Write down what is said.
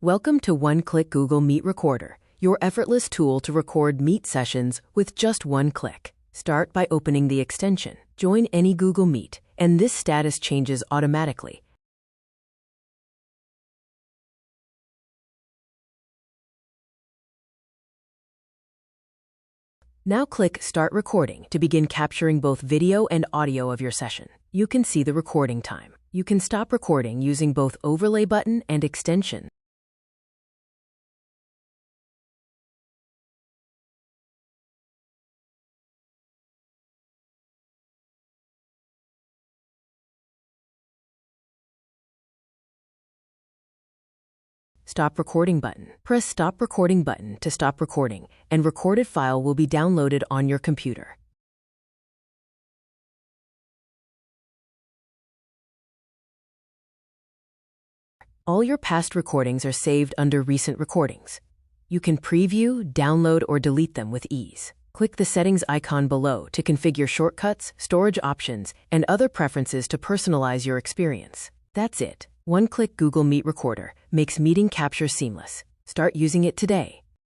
Welcome to Oneclick Google Meet Recorder, your effortless tool to record Meet sessions with just one click. Start by opening the extension. Join any Google Meet, and this status changes automatically. Now click Start Recording to begin capturing both video and audio of your session. You can see the recording time. You can stop recording using both Overlay button and Extension. Stop Recording button. Press Stop Recording button to stop recording, and recorded file will be downloaded on your computer. All your past recordings are saved under Recent Recordings. You can preview, download, or delete them with ease. Click the settings icon below to configure shortcuts, storage options, and other preferences to personalize your experience. That's it. Oneclick Google Meet Recorder makes meeting capture seamless. Start using it today.